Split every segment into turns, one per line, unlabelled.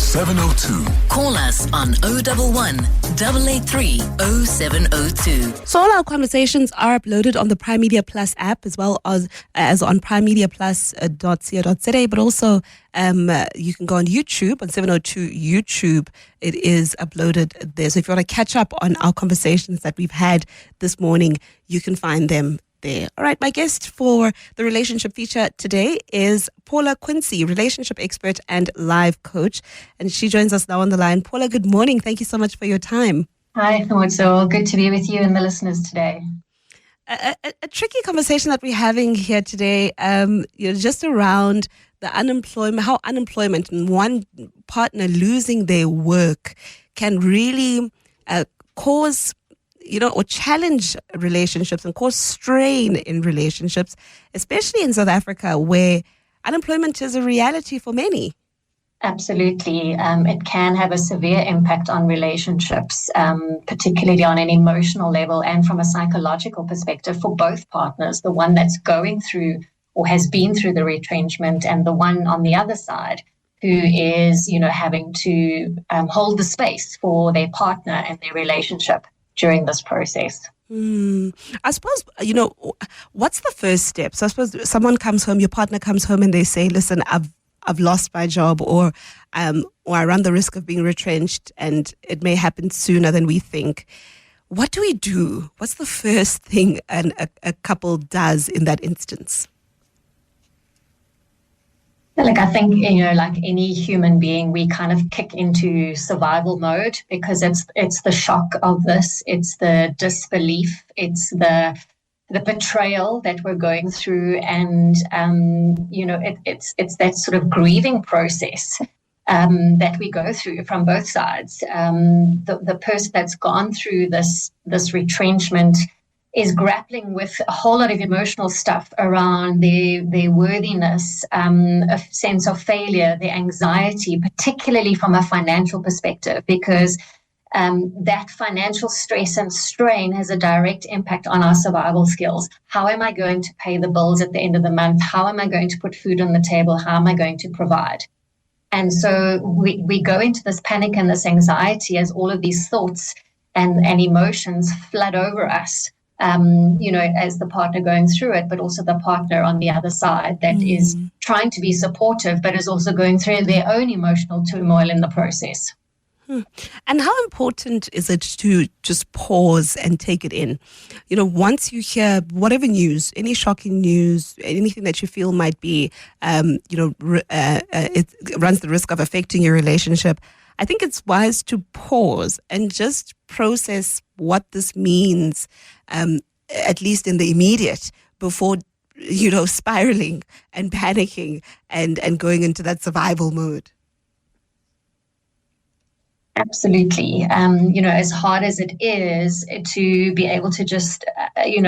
0702.
Call us on 011 883 0702.
So all our conversations are uploaded on the Prime Media Plus app as well as on primemediaplus.co.za, but also you can go on YouTube, on 702 YouTube. It is uploaded there. So if you want to catch up on our conversations that we've had this morning, you can find them there. All right, my guest for the relationship feature today is Paula Quinsee, relationship expert and life coach. And she joins us now on the line. Paula, good morning. Thank you so much for your time.
Hi, so good to be with you and the listeners today.
A tricky conversation that we're having here today, just around the unemployment, how unemployment and one partner losing their work can really cause, or challenge relationships and cause strain in relationships, especially in South Africa, where unemployment is a reality for many.
Absolutely. It can have a severe impact on relationships, particularly on an emotional level and from a psychological perspective for both partners, the one that's going through or has been through the retrenchment and the one on the other side who is, having to hold the space for their partner and their relationship during this process.
I suppose, what's the first step? So I suppose someone comes home, your partner comes home and they say, listen, I've lost my job or I run the risk of being retrenched and it may happen sooner than we think. What do we do? What's the first thing a couple does in that instance?
I think, like any human being, we kind of kick into survival mode because it's the shock of this, it's the disbelief, it's the betrayal that we're going through, and it's that sort of grieving process that we go through from both sides. The person that's gone through this retrenchment is grappling with a whole lot of emotional stuff around their worthiness, a sense of failure, their anxiety, particularly from a financial perspective, because that financial stress and strain has a direct impact on our survival skills. How am I going to pay the bills at the end of the month? How am I going to put food on the table? How am I going to provide? And so we go into this panic and this anxiety as all of these thoughts and emotions flood over us. As the partner going through it, but also the partner on the other side that is trying to be supportive, but is also going through their own emotional turmoil in the process.
And how important is it to just pause and take it in? Once you hear whatever news, any shocking news, anything that you feel might be, it runs the risk of affecting your relationship. I think it's wise to pause and just process what this means, at least in the immediate, before, spiraling and panicking and going into that survival mode.
Absolutely. As hard as it is to be able to just,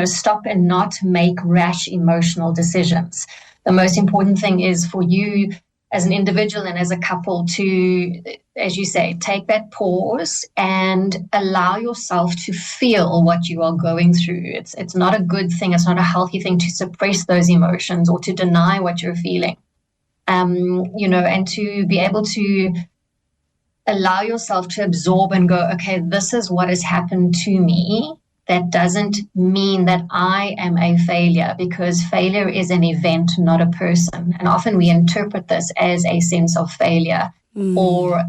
stop and not make rash emotional decisions. The most important thing is for you as an individual and as a couple to, as you say, take that pause and allow yourself to feel what you are going through. It's not a good thing. It's not a healthy thing to suppress those emotions or to deny what you're feeling. And to be able to allow yourself to absorb and go, okay, this is what has happened to me. That doesn't mean that I am a failure, because failure is an event, not a person. And often we interpret this as a sense of failure or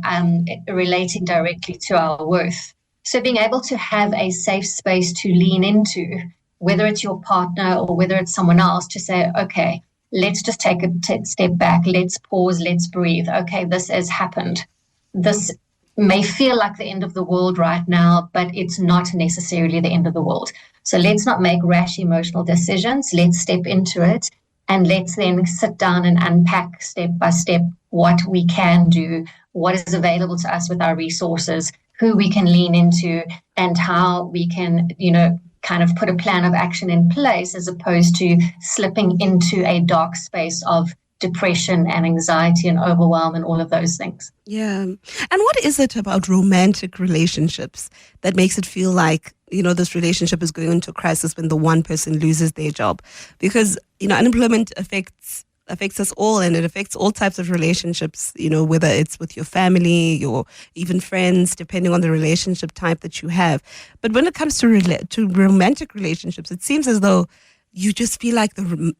relating directly to our worth. So being able to have a safe space to lean into, whether it's your partner or whether it's someone else, to say, okay, let's just take a step back. Let's pause. Let's breathe. Okay, this has happened. This may feel like the end of the world right now, but it's not necessarily the end of the world. So let's not make rash emotional decisions. Let's step into it and let's then sit down and unpack step by step what we can do, what is available to us with our resources, who we can lean into, and how we can, kind of put a plan of action in place, as opposed to slipping into a dark space of depression and anxiety and overwhelm and all of those things.
Yeah. And what is it about romantic relationships that makes it feel like, this relationship is going into a crisis when the one person loses their job? Because, unemployment affects affects us all, and it affects all types of relationships, whether it's with your family or even friends, depending on the relationship type that you have. But when it comes to romantic relationships, it seems as though you just feel like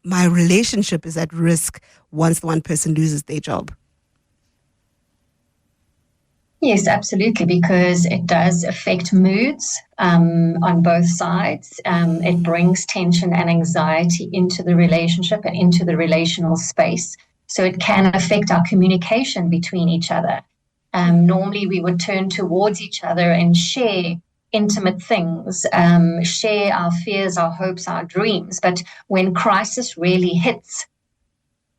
my relationship is at risk once the one person loses their job.
Yes, absolutely, because it does affect moods on both sides. It brings tension and anxiety into the relationship and into the relational space. So it can affect our communication between each other. Normally, we would turn towards each other and share intimate things, share our fears, our hopes, our dreams. But when crisis really hits,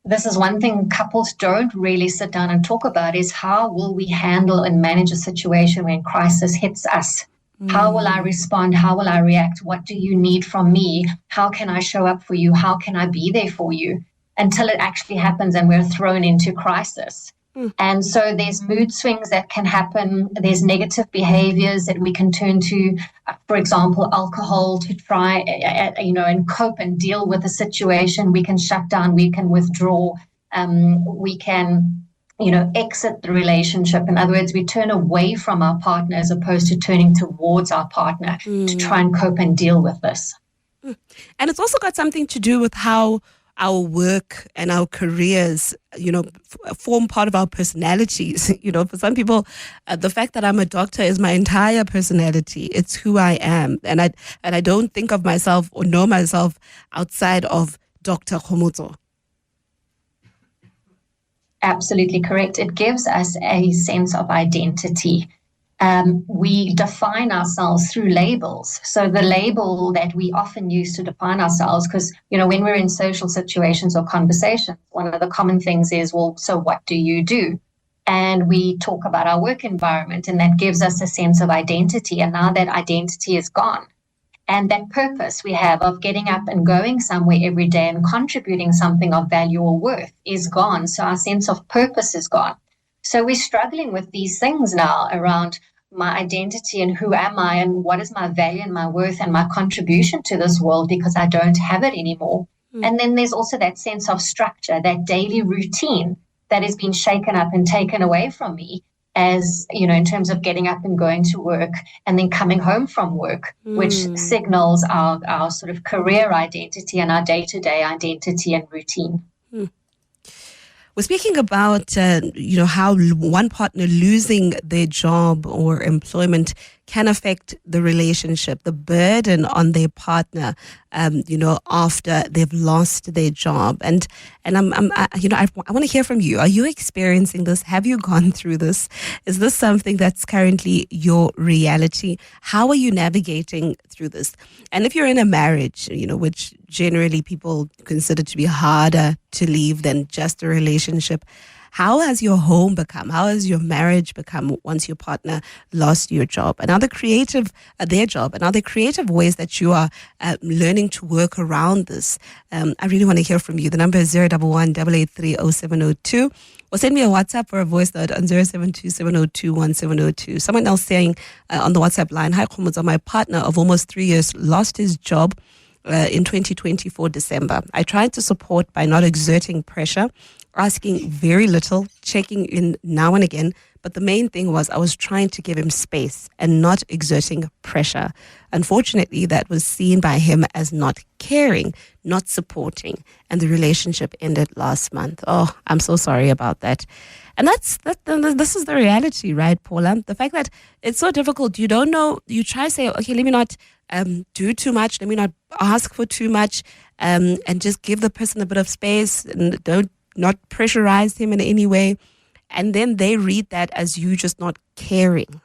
this is one thing couples don't really sit down and talk about, is how will we handle and manage a situation when crisis hits us? How will I respond? How will I react? What do you need from me? How can I show up for you? How can I be there for you? Until it actually happens and we're thrown into crisis. And so there's mood swings that can happen. There's negative behaviors that we can turn to, for example, alcohol, to try, and cope and deal with the situation. We can shut down, we can withdraw, we can, exit the relationship. In other words, we turn away from our partner as opposed to turning towards our partner to try and cope and deal with this.
And it's also got something to do with how our work and our careers, form part of our personalities. For some people, the fact that I'm a doctor is my entire personality. It's who I am. And I don't think of myself or know myself outside of Dr. Khomotso.
Absolutely correct. It gives us a sense of identity. We define ourselves through labels. So the label that we often use to define ourselves, because, when we're in social situations or conversations, one of the common things is, well, so what do you do? And we talk about our work environment, and that gives us a sense of identity. And now that identity is gone. And that purpose we have of getting up and going somewhere every day and contributing something of value or worth is gone. So our sense of purpose is gone. So we're struggling with these things now around my identity and who am I and what is my value and my worth and my contribution to this world, because I don't have it anymore. And then there's also that sense of structure, that daily routine that has been shaken up and taken away from me, as, in terms of getting up and going to work and then coming home from work, which signals our sort of career identity and our day-to-day identity and routine.
We're speaking about, how one partner losing their job or employment can affect the relationship, the burden on their partner, after they've lost their job. And I want to hear from you. Are you experiencing this? Have you gone through this? Is this something that's currently your reality? How are you navigating through this? And if you're in a marriage, which generally people consider to be harder to leave than just a relationship, how has your home become? How has your marriage become once your partner lost your job? And are there creative, their job? And are there creative ways that you are learning to work around this? I really want to hear from you. The number is 011-883-0702. Or send me a WhatsApp or a voice note on 072-702-1702. Someone else saying on the WhatsApp line, hi, Khomotso, my partner of almost 3 years lost his job in 2024 December. I tried to support by not exerting pressure, asking very little, checking in now and again. But the main thing was I was trying to give him space and not exerting pressure. Unfortunately, that was seen by him as not caring, not supporting, and the relationship ended last month. Oh, I'm so sorry about that. And this is the reality, right, Paula? The fact that it's so difficult. You don't know. You try to say, okay, let me not do too much. Let me not ask for too much, and just give the person a bit of space and don't not pressurize him in any way. And then they read that as you just not caring.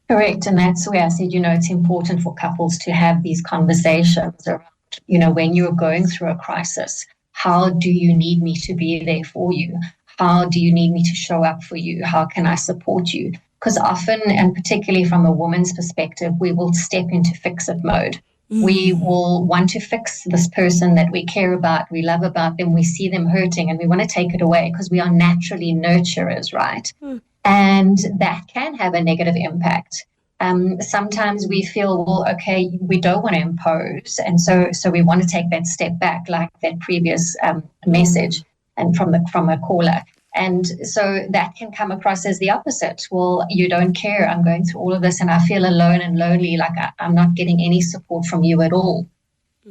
Correct. And that's where I said, it's important for couples to have these conversations around, when you're going through a crisis, how do you need me to be there for you? How do you need me to show up for you? How can I support you? Because often, and particularly from a woman's perspective, we will step into fix-it mode. We will want to fix this person that we care about, we love about them, we see them hurting, and we want to take it away because we are naturally nurturers, right? And that can have a negative impact. Sometimes we feel, well, okay, we don't want to impose, and so we want to take that step back, like that previous message, and from a caller. And so that can come across as the opposite. Well, you don't care. I'm going through all of this, and I feel alone and lonely. Like I'm not getting any support from you at all.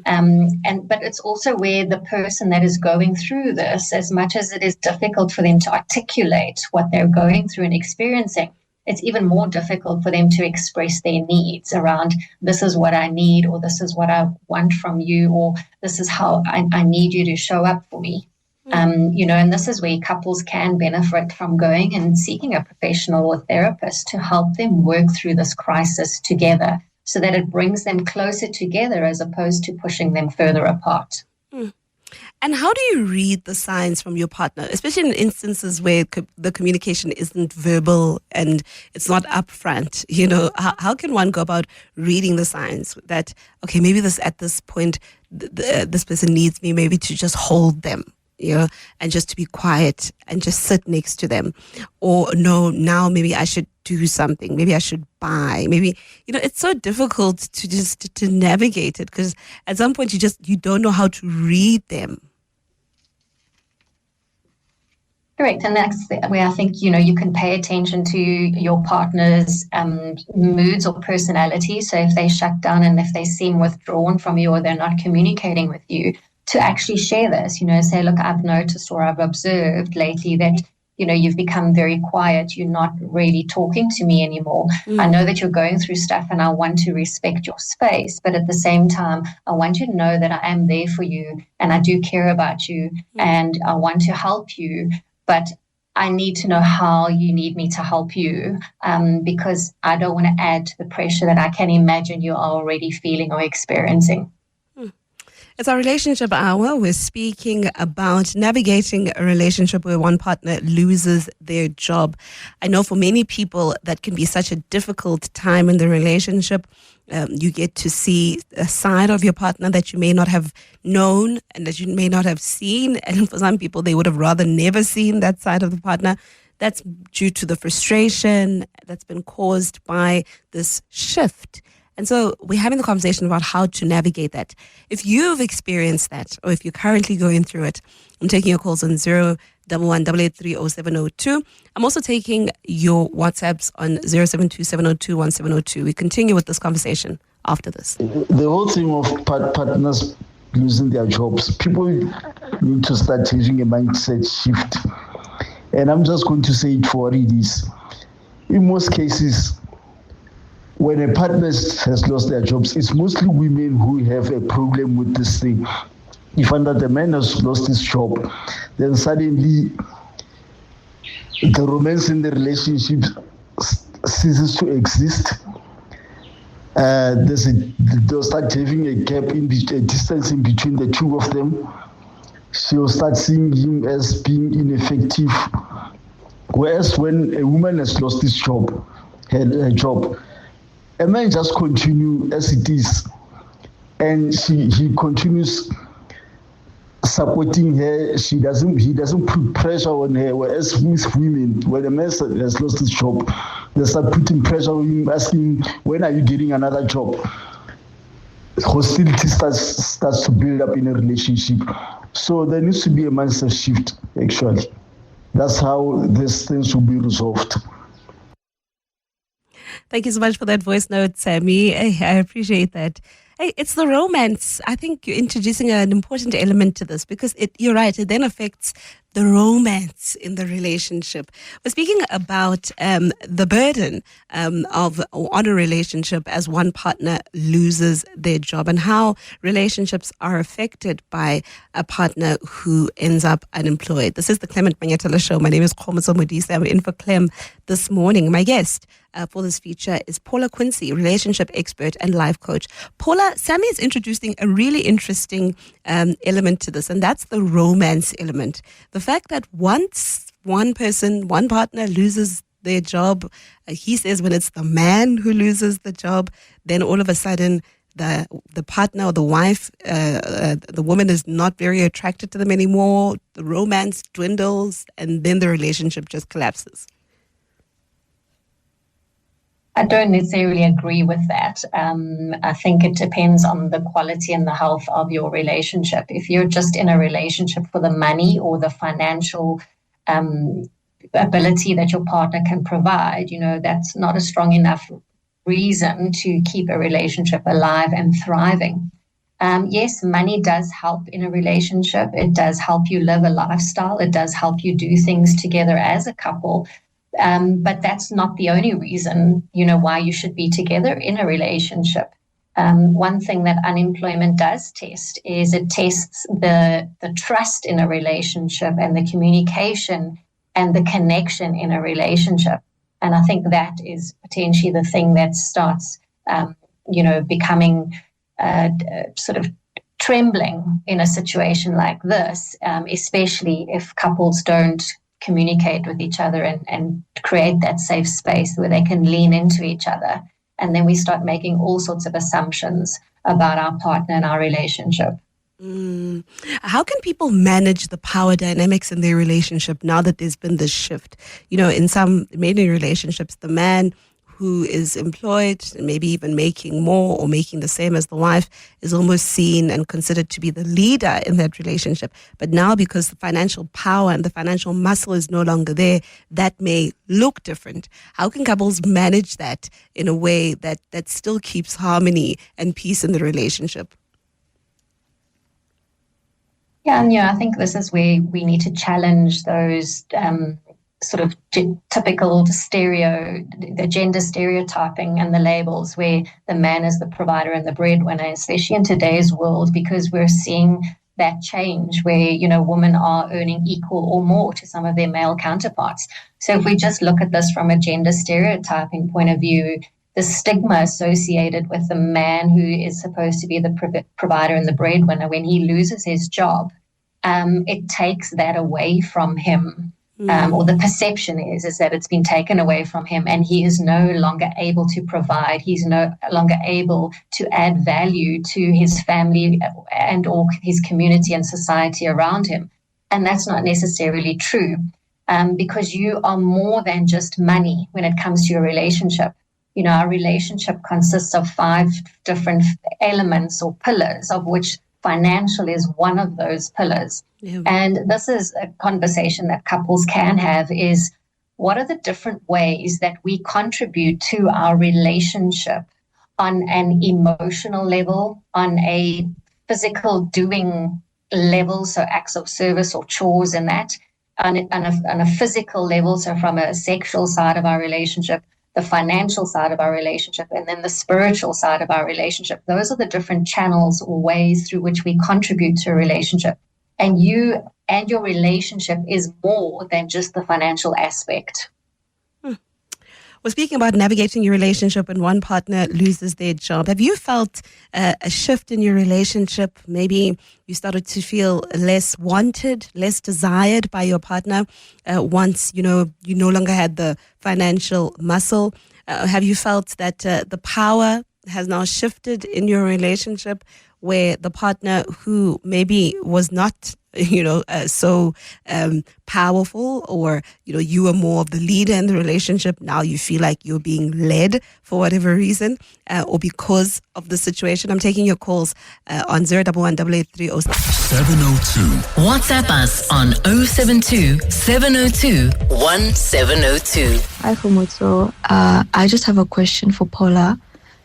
But it's also where the person that is going through this, as much as it is difficult for them to articulate what they're going through and experiencing, it's even more difficult for them to express their needs around, this is what I need, or this is what I want from you, or this is how I need you to show up for me. And this is where couples can benefit from going and seeking a professional or therapist to help them work through this crisis together, so that it brings them closer together as opposed to pushing them further apart.
And how do you read the signs from your partner, especially in instances where the communication isn't verbal and it's not upfront? How can one go about reading the signs that, okay, maybe at this point, this person needs me maybe to just hold them, and just to be quiet and just sit next to them? Or no, now maybe I should do something. Maybe I should buy. Maybe, it's so difficult to navigate it, because at some point you don't know how to read them.
Correct. And that's where I think, you can pay attention to your partner's moods or personality. So if they shut down and if they seem withdrawn from you, or they're not communicating with you, to actually share this, say, look, I've noticed or I've observed lately that, you've become very quiet. You're not really talking to me anymore. I know that you're going through stuff and I want to respect your space. But at the same time, I want you to know that I am there for you and I do care about you and I want to help you. But I need to know how you need me to help you, because I don't want to add to the pressure that I can imagine you are already feeling or experiencing.
It's our relationship hour. We're speaking about navigating a relationship where one partner loses their job. I know for many people that can be such a difficult time in the relationship. You get to see a side of your partner that you may not have known and that you may not have seen. And for some people, they would have rather never seen that side of the partner. That's due to the frustration that's been caused by this shift. And so we're having the conversation about how to navigate that. If you've experienced that, or if you're currently going through it, I'm taking your calls on 011-883-0702. I'm also taking your WhatsApps on 072-702-1702. We continue with this conversation after this.
The whole thing of partners losing their jobs, people need to start changing a mindset shift. And I'm just going to say it for what it is. In most cases, when a partner has lost their jobs, it's mostly women who have a problem with this thing. You find that the man has lost his job, then suddenly the romance in the relationship ceases to exist. They'll start having a gap a distance in between the two of them. She'll start seeing him as being ineffective. Whereas when a woman has lost his job, her job, a man just continue as it is, and he continues supporting her. He doesn't put pressure on her. Whereas with women, when a man has lost his job, they start putting pressure on him, asking, when are you getting another job? Hostility starts to build up in a relationship. So there needs to be a mindset shift, actually. That's how these things will be resolved.
Thank you so much for that voice note, Sammy. I appreciate that. Hey, it's the romance. I think you're introducing an important element to this, because you're right, it then affects the romance in the relationship. We're speaking about the burden on a relationship as one partner loses their job, and how relationships are affected by a partner who ends up unemployed. This is the Clement Manyatela Show. My name is Khomoso Modise. I'm in for Clem this morning. My guest for this feature is Paula Quinsee, relationship expert and life coach. Paula, Sammy is introducing a really interesting element to this, and that's the romance element. The fact that once one partner loses their job, he says when it's the man who loses the job, then all of a sudden the partner or the wife, the woman is not very attracted to them anymore, the romance dwindles, and then the relationship just collapses.
I don't necessarily agree with that. I think it depends on the quality and the health of your relationship. If you're just in a relationship for the money or the financial ability that your partner can provide, that's not a strong enough reason to keep a relationship alive and thriving. Yes, money does help in a relationship. It does help you live a lifestyle. It does help you do things together as a couple. But that's not the only reason, why you should be together in a relationship. One thing that unemployment does test is it tests the trust in a relationship and the communication and the connection in a relationship. And I think that is potentially the thing that starts, becoming sort of trembling in a situation like this, especially if couples don't communicate with each other and create that safe space where they can lean into each other. And then we start making all sorts of assumptions about our partner and our relationship.
How can people manage the power dynamics in their relationship now that there's been this shift? In many relationships, the man who is employed, maybe even making more or making the same as the wife, is almost seen and considered to be the leader in that relationship. But now, because the financial power and the financial muscle is no longer there, that may look different. How can couples manage that in a way that still keeps harmony and peace in the relationship?
Yeah, and I think this is where we need to challenge those sort of typical the gender stereotyping and the labels where the man is the provider and the breadwinner, especially in today's world, because we're seeing that change where, women are earning equal or more to some of their male counterparts. So if we just look at this from a gender stereotyping point of view, the stigma associated with the man who is supposed to be the provider and the breadwinner, when he loses his job, it takes that away from him. Or the perception is that it's been taken away from him and he is no longer able to provide. He's no longer able to add value to his family and or his community and society around him. And that's not necessarily true because you are more than just money when it comes to your relationship. Our relationship consists of 5 different elements or pillars, of which financial is one of those pillars. Yeah. And this is a conversation that couples can have, is what are the different ways that we contribute to our relationship on an emotional level, on a physical doing level, so acts of service or chores and that, on a physical level, so from a sexual side of our relationship, the financial side of our relationship, and then the spiritual side of our relationship. Those are the different channels or ways through which we contribute to a relationship. And you and your relationship is more than just the financial aspect.
We're speaking about navigating your relationship when one partner loses their job. Have you felt a shift in your relationship? Maybe you started to feel less wanted, less desired by your partner once, you no longer had the financial muscle. Have you felt that the power has now shifted in your relationship, where the partner who maybe was not so powerful, or you were more of the leader in the relationship, now you feel like you're being led for whatever reason, or because of the situation? I'm taking your calls on 011 883
702. WhatsApp us on 072 702 1702.
Hi, Fumutso. I just have a question for Paula.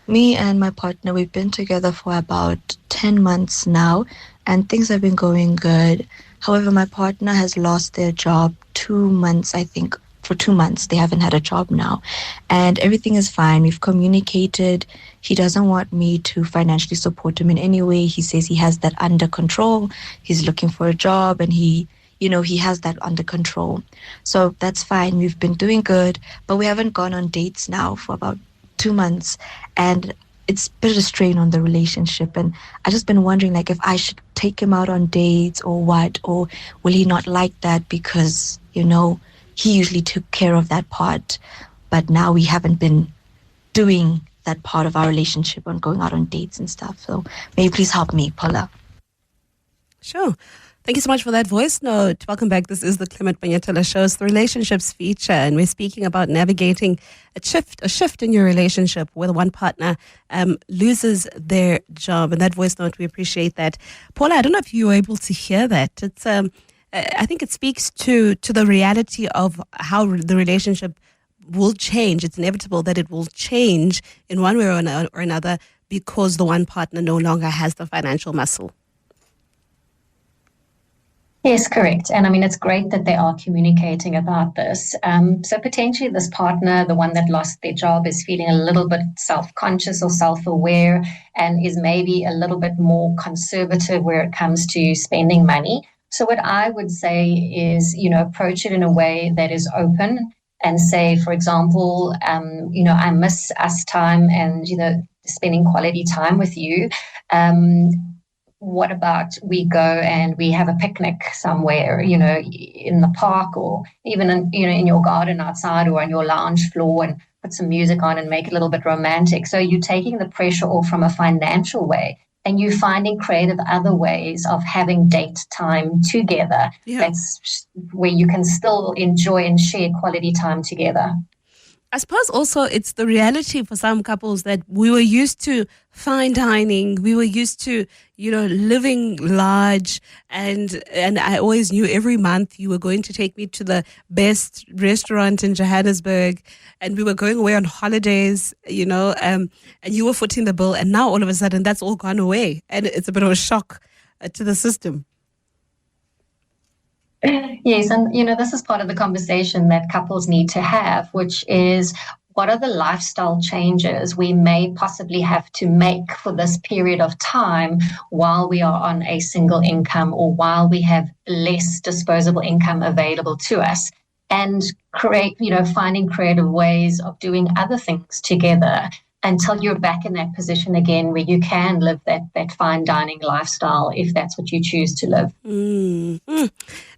Me and my partner, we've been together for about 10 months now, and things have been going good. However, my partner has lost their job 2 months, I think. For 2 months, they haven't had a job now. And everything is fine. We've communicated. He doesn't want me to financially support him in any way. He says he has that under control. He's looking for a job, and he has that under control. So that's fine. We've been doing good, but we haven't gone on dates now for about 2 months, and it's put a strain on the relationship. And I just been wondering, if I should take him out on dates or what, or will he not like that because he usually took care of that part, but now we haven't been doing that part of our relationship on going out on dates and stuff. So maybe please help me, Paula.
Sure. Thank you so much for that voice note. Welcome back. This is the Clement Banyatela Show. It's the relationships feature, and we're speaking about navigating a shift in your relationship where one partner loses their job. And that voice note, we appreciate that. Paula, I don't know if you were able to hear that. It's I think it speaks to the reality of how the relationship will change. It's inevitable that it will change in one way or another because the one partner no longer has the financial muscle.
Yes, correct. And I mean, it's great that they are communicating about this. So potentially this partner, the one that lost their job, is feeling a little bit self-conscious or self-aware and is maybe a little bit more conservative where it comes to spending money. So what I would say is, approach it in a way that is open and say, for example, I miss us time and, spending quality time with you. What about we go and we have a picnic somewhere, in the park or even in your garden outside or on your lounge floor, and put some music on and make it a little bit romantic. So you're taking the pressure off from a financial way and you're finding creative other ways of having date time together. Yeah. That's where you can still enjoy and share quality time together.
I suppose also it's the reality for some couples that we were used to fine dining. We were used to, living large. And I always knew every month you were going to take me to the best restaurant in Johannesburg. And we were going away on holidays, and you were footing the bill. And now all of a sudden that's all gone away. And it's a bit of a shock to the system.
Yes, and this is part of the conversation that couples need to have, which is what are the lifestyle changes we may possibly have to make for this period of time while we are on a single income or while we have less disposable income available to us, and finding creative ways of doing other things together until you're back in that position again where you can live that fine dining lifestyle if that's what you choose to live.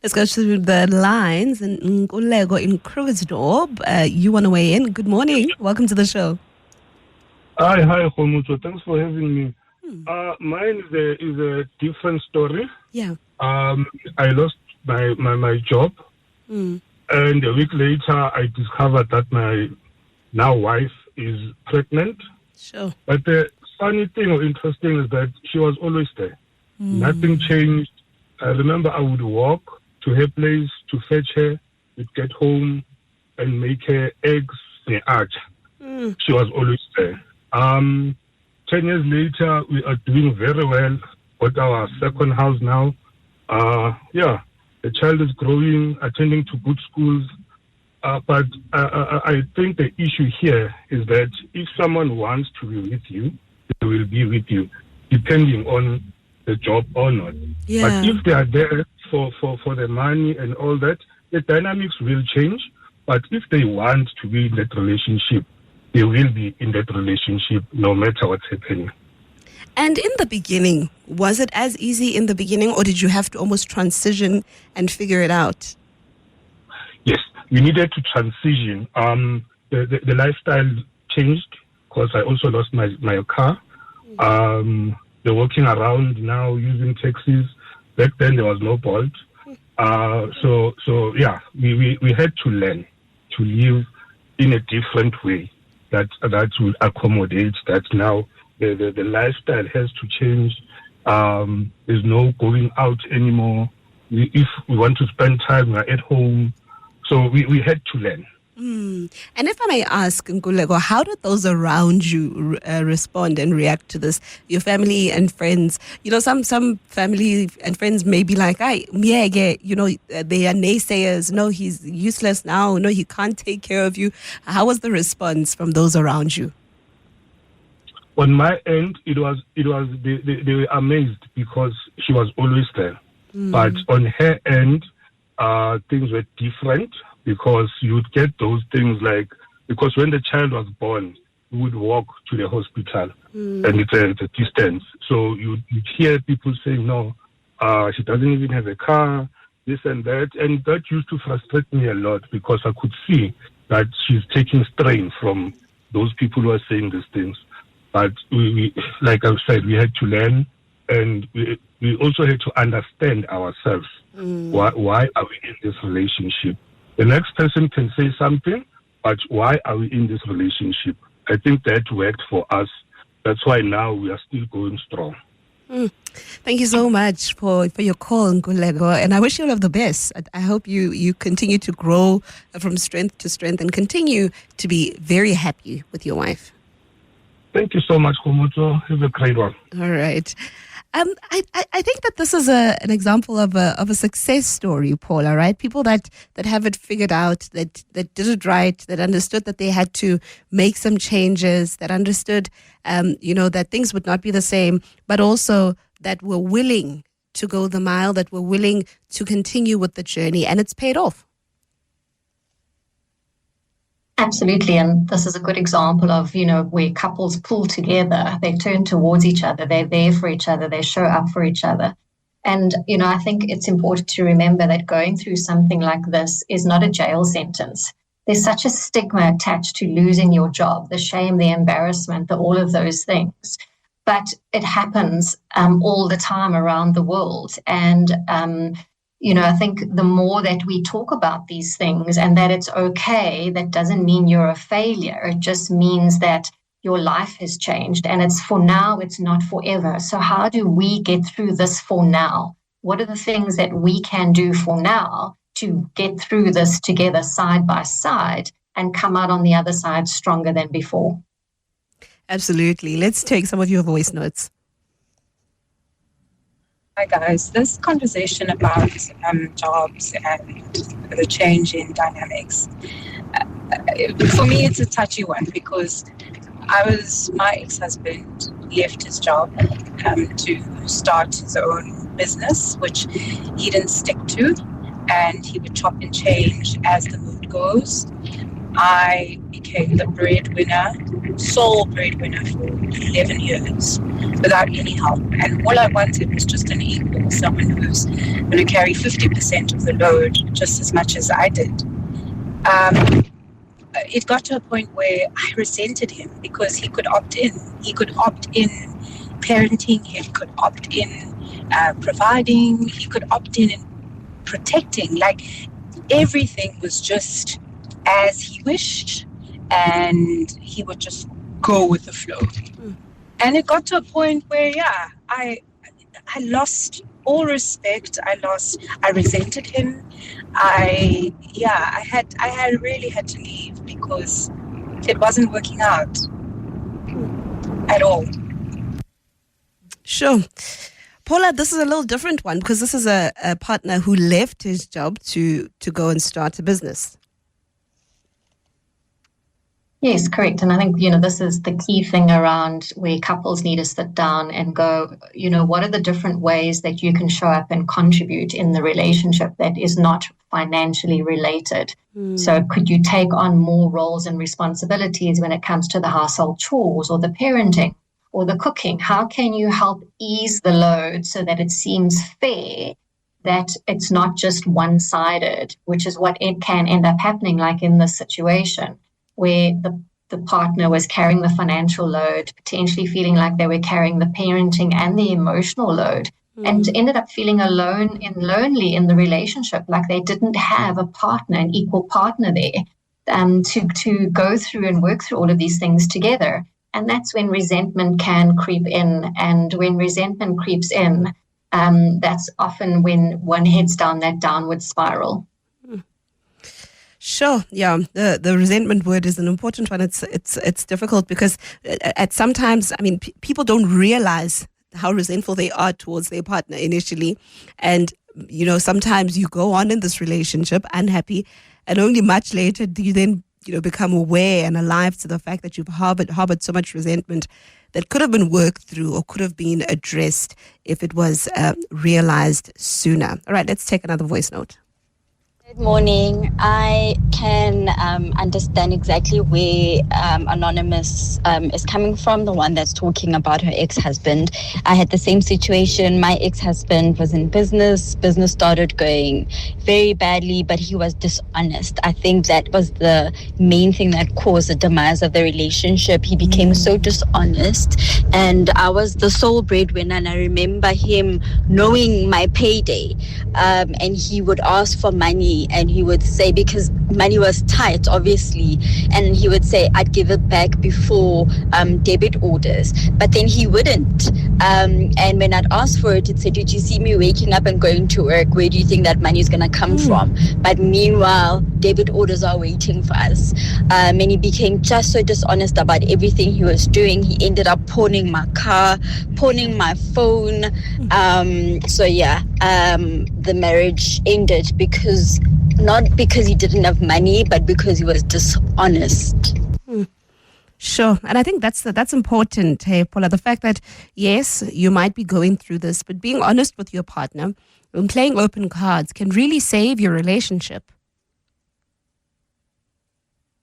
Let's go to the lines. And Nkulego in Krugersdorp, you want to weigh in? Good morning. Welcome to the show.
Hi, Khomuto. Thanks for having me. Mine is a different story.
Yeah.
I lost my job, and a week later I discovered that my now wife is pregnant.
Sure.
But the funny thing or interesting is that she was always there. Nothing changed. I remember I would walk to her place to fetch her. We'd get home and make her eggs in arch. She was always there. 10 years later, we are doing very well. Got our second house now. The child is growing, attending to good schools. But I think the issue here is that if someone wants to be with you, they will be with you, depending on the job or not.
Yeah.
But if they are there for the money and all that, the dynamics will change. But if they want to be in that relationship, they will be in that relationship no matter what's happening.
And in the beginning, was it as easy in the beginning, or did you have to almost transition and figure it out?
Yes. We needed to transition. The lifestyle changed because I also lost my car. They're walking around now using taxis. Back then there was no Bolt. We had to learn to live in a different way that will accommodate that now. The lifestyle has to change. There's no going out anymore. If we want to spend time, we're at home. So we had to learn.
And if I may ask, Nkulego, how did those around you respond and react to this? Your family and friends. Some family and friends may be like, they are naysayers. No, he's useless now. No, he can't take care of you. How was the response from those around you?
On my end, they were amazed because she was always there. But on her end, things were different because you would get those things because when the child was born, we would walk to the hospital and it's a distance. So you'd hear people saying, no, she doesn't even have a car, this and that. And that used to frustrate me a lot because I could see that she's taking strain from those people who are saying these things. But we like I said, we had to learn and we also had to understand ourselves. Why are we in this relationship? The next person can say something, but why are we in this relationship? I think that worked for us. That's why now we are still going strong.
Thank you so much for your call, Nkulego, and I wish you all of the best. I hope you continue to grow from strength to strength and continue to be very happy with your wife.
Thank you so much, Komoto. Have a great one.
All right. I think that this is an example of a success story, Paula, right? People that have it figured out, that did it right, that understood that they had to make some changes, that understood, that things would not be the same, but also that were willing to go the mile, that were willing to continue with the journey, and it's paid off.
Absolutely. And this is a good example of, where couples pull together, they turn towards each other, they're there for each other, they show up for each other. And, I think it's important to remember that going through something like this is not a jail sentence. There's such a stigma attached to losing your job, the shame, the embarrassment, all of those things. But it happens all the time around the world. And, I think the more that we talk about these things and that it's okay, that doesn't mean you're a failure. It just means that your life has changed and it's for now, it's not forever. So how do we get through this for now? What are the things that we can do for now to get through this together side by side and come out on the other side stronger than before?
Absolutely. Let's take some of your voice notes.
Hi guys, this conversation about jobs and the change in dynamics, for me it's a touchy one because my ex-husband left his job to start his own business, which he didn't stick to, and he would chop and change as the mood goes. I became the sole breadwinner for 11 years without any help. And all I wanted was just an equal, someone who's going to carry 50% of the load just as much as I did. It got to a point where I resented him because he could opt in. He could opt in parenting. He could opt in providing. He could opt in protecting. Like everything was just as he wished, and he would just go with the flow. And it got to a point where, I lost all respect. I resented him. I really had to leave because it wasn't working out at all.
Sure. Paula, this is a little different one because this is a partner who left his job to go and start a business.
Yes, correct. And I think, this is the key thing around where couples need to sit down and go, what are the different ways that you can show up and contribute in the relationship that is not financially related? So could you take on more roles and responsibilities when it comes to the household chores or the parenting or the cooking? How can you help ease the load so that it seems fair, that it's not just one-sided, which is what it can end up happening like in this situation, where the partner was carrying the financial load, potentially feeling like they were carrying the parenting and the emotional load, and ended up feeling alone and lonely in the relationship, like they didn't have a partner, an equal partner there, to go through and work through all of these things together. And that's when resentment can creep in. And when resentment creeps in, that's often when one heads down that downward spiral.
Sure. Yeah. The resentment word is an important one. It's difficult because at sometimes, people don't realize how resentful they are towards their partner initially. And, sometimes you go on in this relationship unhappy, and only much later do you then, become aware and alive to the fact that you've harbored so much resentment that could have been worked through or could have been addressed if it was realized sooner. All right, let's take another voice note.
Good morning. I can understand exactly where Anonymous is coming from, the one that's talking about her ex-husband. I had the same situation. My ex-husband was in business. Business started going very badly, but he was dishonest. I think that was the main thing that caused the demise of the relationship. He became so dishonest, and I was the sole breadwinner, and I remember him knowing my payday, and he would ask for money, and he would say, because money was tight obviously, and he would say I'd give it back before debit orders, but then he wouldn't, and when I'd ask for it, he'd say, did you see me waking up and going to work? Where do you think that money is going to come from? But meanwhile, debit orders are waiting for us, and he became just so dishonest about everything he was doing. He ended up pawning my car, pawning my phone. The marriage ended not because he didn't have money, but because he was dishonest.
Sure. And I think that's important, hey, Paula, the fact that, yes, you might be going through this, but being honest with your partner and playing open cards can really save your relationship.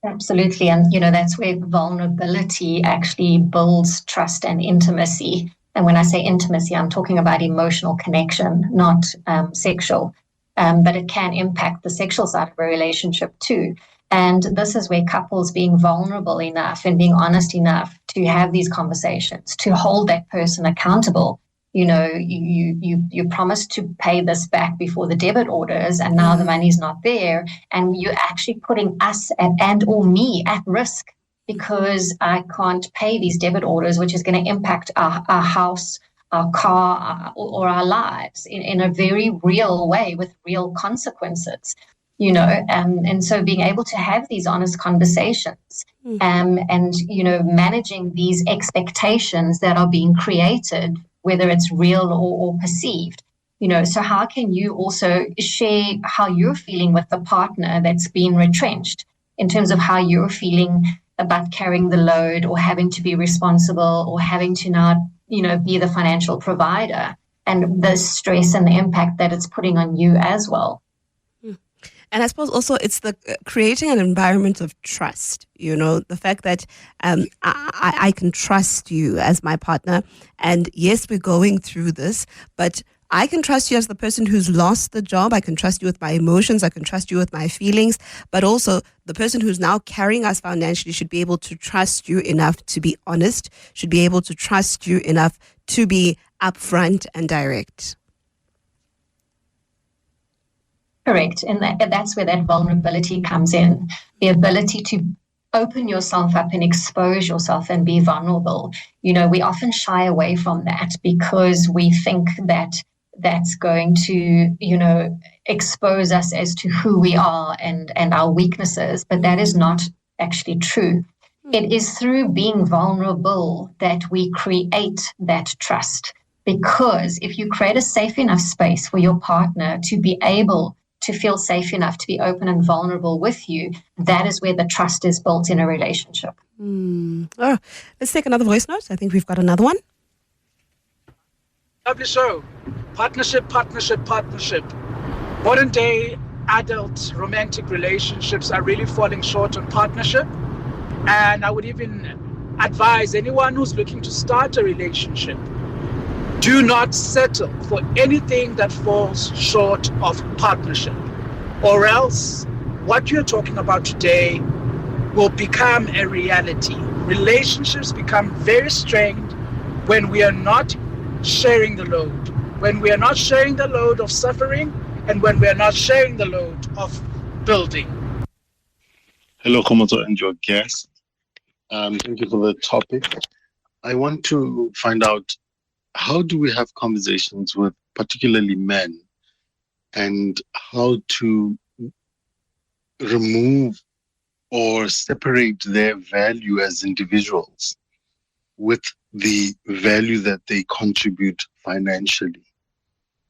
Absolutely. And, that's where vulnerability actually builds trust and intimacy. And when I say intimacy, I'm talking about emotional connection, not sexual. But it can impact the sexual side of a relationship too. And this is where couples being vulnerable enough and being honest enough to have these conversations, to hold that person accountable. You promised to pay this back before the debit orders, and now the money's not there. And you're actually putting us and or me at risk because I can't pay these debit orders, which is going to impact our house, our car, or our lives in a very real way with real consequences, and so being able to have these honest conversations and, managing these expectations that are being created, whether it's real or perceived, so how can you also share how you're feeling with the partner that's been retrenched in terms of how you're feeling about carrying the load or having to be responsible or having to now be the financial provider, and the stress and the impact that it's putting on you as well.
And I suppose also it's the creating an environment of trust, the fact that I can trust you as my partner. And yes, we're going through this, but I can trust you as the person who's lost the job. I can trust you with my emotions. I can trust you with my feelings. But also the person who's now carrying us financially should be able to trust you enough to be honest, should be able to trust you enough to be upfront and direct.
Correct. And that's where that vulnerability comes in, the ability to open yourself up and expose yourself and be vulnerable. We often shy away from that because we think that that's going to, expose us as to who we are and our weaknesses, but that is not actually true. It is through being vulnerable that we create that trust, because if you create a safe enough space for your partner to be able to feel safe enough to be open and vulnerable with you, that is where the trust is built in a relationship.
Oh, let's take another voice note. I think we've got another one.
Lovely show. Partnership. Modern day adult romantic relationships are really falling short on partnership. And I would even advise anyone who's looking to start a relationship, do not settle for anything that falls short of partnership, or else what you're talking about today will become a reality. Relationships become very strained when we are not sharing the load, when we are not sharing the load of suffering, and when we are not sharing the load of building.
Hello, Komoto and your guest. Thank you for the topic. I want to find out, how do we have conversations with particularly men, and how to remove or separate their value as individuals with the value that they contribute financially?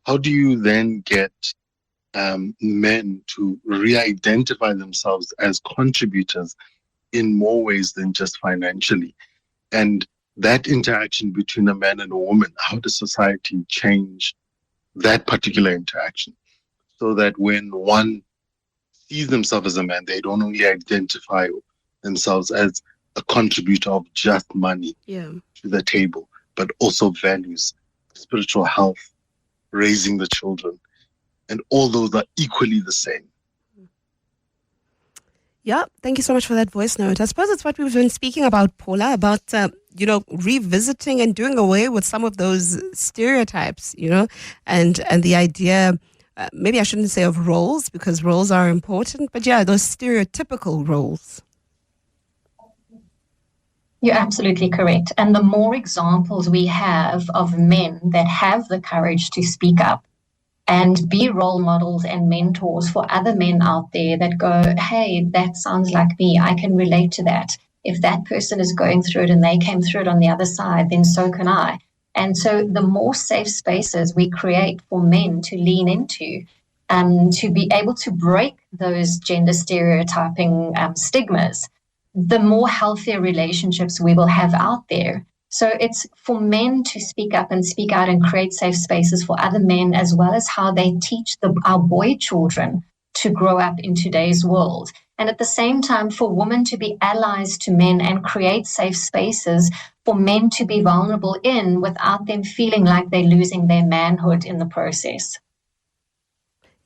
How do you then get men to re-identify themselves as contributors in more ways than just financially? And that interaction between a man and a woman, how does society change that particular interaction so that when one sees themselves as a man, they don't only identify themselves as a contributor of just money to the table, but also values, spiritual health, raising the children, and all those are equally the same.
Yeah, thank you so much for that voice note. I suppose it's what we've been speaking about, Paula, about, revisiting and doing away with some of those stereotypes, and the idea, maybe I shouldn't say of roles, because roles are important, but yeah, those stereotypical roles.
You're absolutely correct. And the more examples we have of men that have the courage to speak up and be role models and mentors for other men out there that go, hey, that sounds like me, I can relate to that. If that person is going through it and they came through it on the other side, then so can I. And so the more safe spaces we create for men to lean into, to be able to break those gender stereotyping stigmas, the more healthier relationships we will have out there. So it's for men to speak up and speak out and create safe spaces for other men, as well as how they teach our boy children to grow up in today's world. And at the same time, for women to be allies to men and create safe spaces for men to be vulnerable in without them feeling like they're losing their manhood in the process.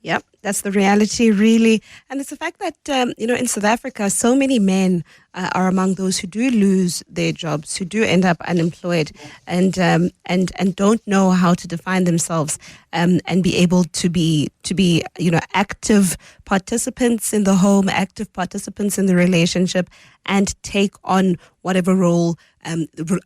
Yep, that's the reality, really. And it's the fact that, in South Africa, so many men are among those who do lose their jobs, who do end up unemployed and don't know how to define themselves and be able to be active participants in the home, active participants in the relationship, and take on whatever role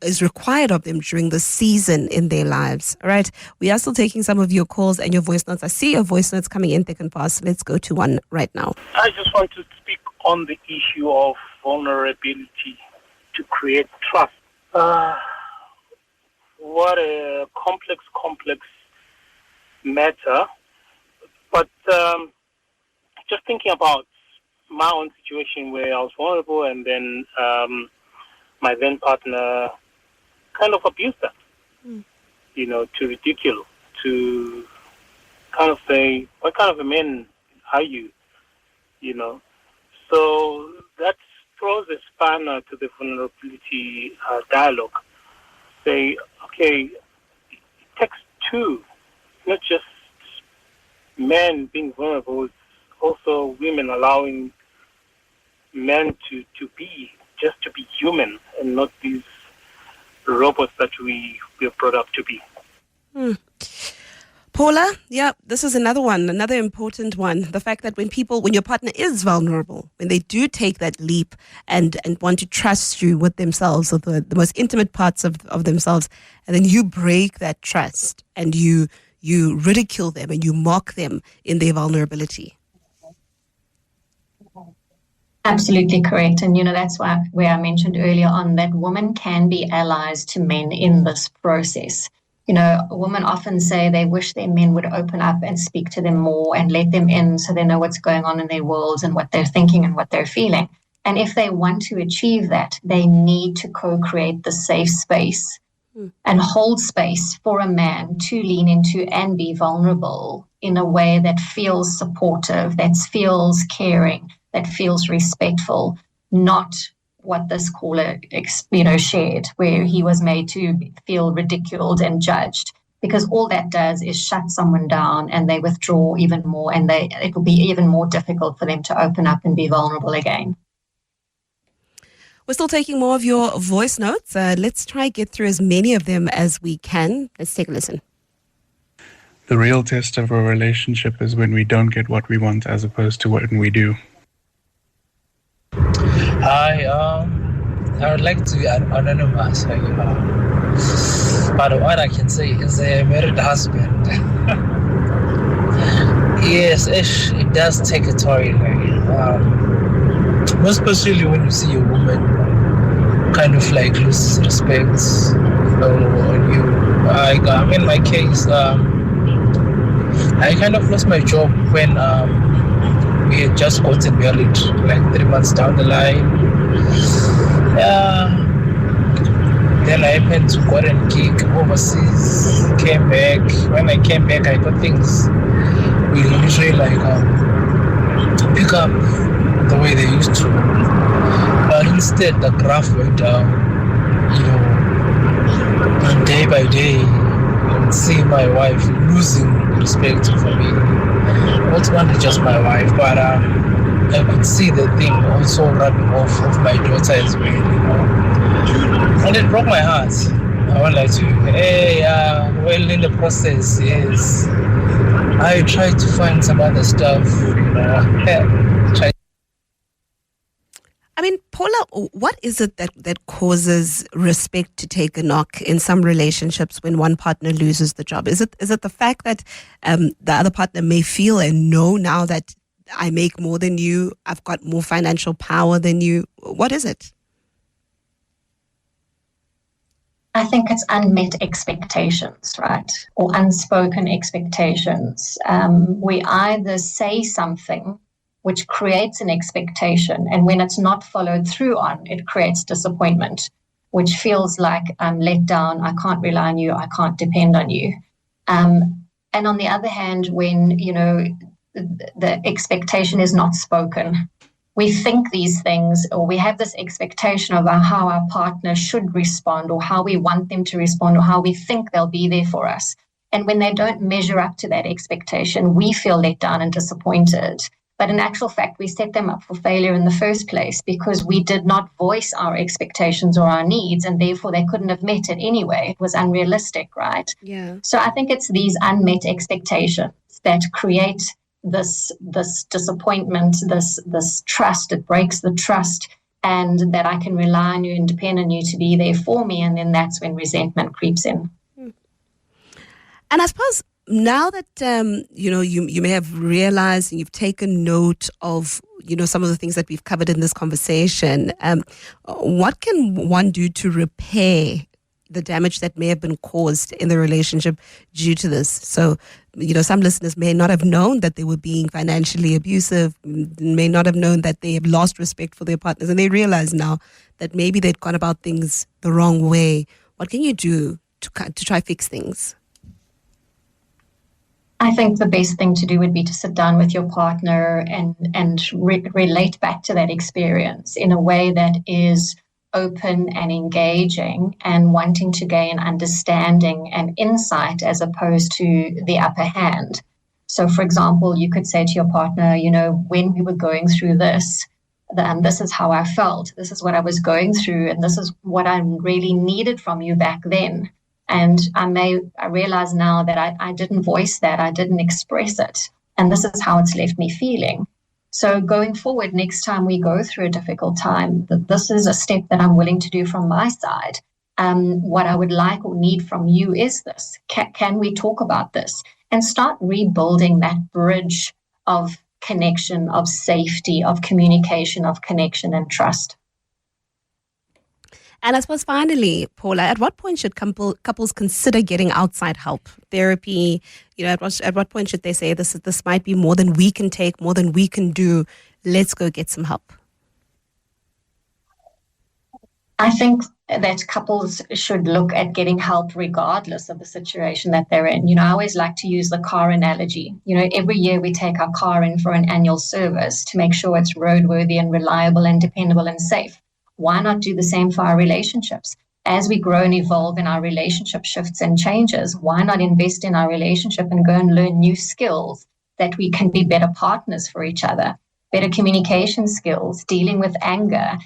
is required of them during the season in their lives. All right. We are still taking some of your calls and your voice notes. I see your voice notes coming in thick and fast. Let's go to one right now.
I just want to speak on the issue of vulnerability to create trust. What a complex matter. But just thinking about my own situation where I was vulnerable and then my then partner kind of abused that, to ridicule, to kind of say, what kind of a man are you, So that throws a spanner to the vulnerability dialogue. Say, okay, it takes two, not just men being vulnerable, it's also women allowing men to be human and not these robots that we are brought up to be.
Paula, yeah, this is another important one. The fact that when your partner is vulnerable, when they do take that leap and want to trust you with themselves, or the most intimate parts of themselves, and then you break that trust and you ridicule them and you mock them in their vulnerability.
Absolutely correct. And, that's where I mentioned earlier on that women can be allies to men in this process. Women often say they wish their men would open up and speak to them more and let them in so they know what's going on in their worlds and what they're thinking and what they're feeling. And if they want to achieve that, they need to co-create the safe space and hold space for a man to lean into and be vulnerable in a way that feels supportive, that feels caring, that feels respectful, not what this caller, shared, where he was made to feel ridiculed and judged, because all that does is shut someone down and they withdraw even more, and it will be even more difficult for them to open up and be vulnerable again.
We're still taking more of your voice notes. Let's try get through as many of them as we can. Let's take a listen.
The real test of a relationship is when we don't get what we want as opposed to what we do.
Hi, I would like to be anonymous, but what I can say is a married husband. Yes, it does take a toll. Most especially when you see a woman kind of lose respect on you. In my case, I kind of lost my job when we had just gotten married, 3 months down the line. Then I happened to go and gig overseas, came back. When I came back, I got things really pick pick up the way they used to. But instead, the graph went down. And day by day, I would see my wife losing respect for me. Not just my wife, but I could see the thing also rubbing off of my daughter as well. And it broke my heart. I won't lie to you. Well, in the process, yes, I tried to find some other stuff.
I mean, Paula, what is it that causes respect to take a knock in some relationships when one partner loses the job? Is it the fact that the other partner may feel and know now that I make more than you, I've got more financial power than you? What is it?
I think it's unmet expectations, right? Or unspoken expectations. We either say something which creates an expectation, and when it's not followed through on, it creates disappointment, which feels like I'm let down, I can't rely on you, I can't depend on you. And on the other hand, when, the expectation is not spoken, we think these things, or we have this expectation about how our partner should respond, or how we want them to respond, or how we think they'll be there for us. And when they don't measure up to that expectation, we feel let down and disappointed. But in actual fact, we set them up for failure in the first place because we did not voice our expectations or our needs, and therefore they couldn't have met it anyway. It was unrealistic, right?
Yeah.
So I think it's these unmet expectations that create this disappointment, this trust. It breaks the trust, and that I can rely on you and depend on you to be there for me. And then that's when resentment creeps in.
And I suppose now that you may have realized and you've taken note of some of the things that we've covered in this conversation, what can one do to repair the damage that may have been caused in the relationship due to this? So, some listeners may not have known that they were being financially abusive, may not have known that they have lost respect for their partners, and they realize now that maybe they'd gone about things the wrong way. What can you do to try fix things?
I think the best thing to do would be to sit down with your partner and relate back to that experience in a way that is open and engaging and wanting to gain understanding and insight as opposed to the upper hand. So, for example, you could say to your partner, when we were going through this, this is how I felt, this is what I was going through, and this is what I really needed from you back then. And I realize now that I didn't voice that, I didn't express it, and this is how it's left me feeling. So going forward, next time we go through a difficult time, this is a step that I'm willing to do from my side. What I would like or need from you is this. Can we talk about this? And start rebuilding that bridge of connection, of safety, of communication, of connection and trust.
And I suppose finally, Paula, at what point should couples consider getting outside help, therapy? At what point should they say this might be more than we can take, more than we can do? Let's go get some help.
I think that couples should look at getting help regardless of the situation that they're in. I always like to use the car analogy. Every year we take our car in for an annual service to make sure it's roadworthy and reliable and dependable and safe. Why not do the same for our relationships? As we grow and evolve and our relationship shifts and changes, why not invest in our relationship and go and learn new skills that we can be better partners for each other, better communication skills, dealing with anger,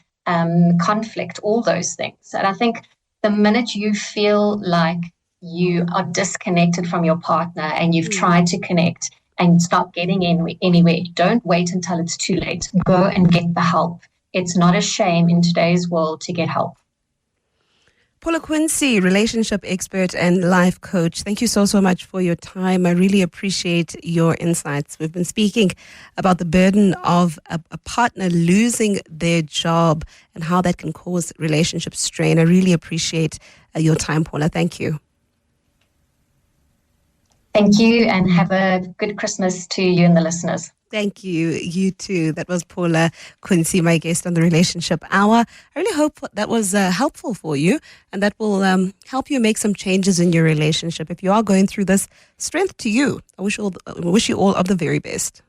conflict, all those things. And I think the minute you feel like you are disconnected from your partner and you've tried to connect and start getting anywhere, don't wait until it's too late. Go and get the help. It's not a shame in today's world to get help.
Paula Quinsee, relationship expert and life coach. Thank you so much for your time. I really appreciate your insights. We've been speaking about the burden of a partner losing their job and how that can cause relationship strain. I really appreciate your time, Paula. Thank you.
Thank you, and have a good Christmas to you and the listeners.
Thank you. You too. That was Paula Quinsee, my guest on the Relationship Hour. I really hope that was helpful for you and that will help you make some changes in your relationship. If you are going through this, strength to you. I wish you all of the very best.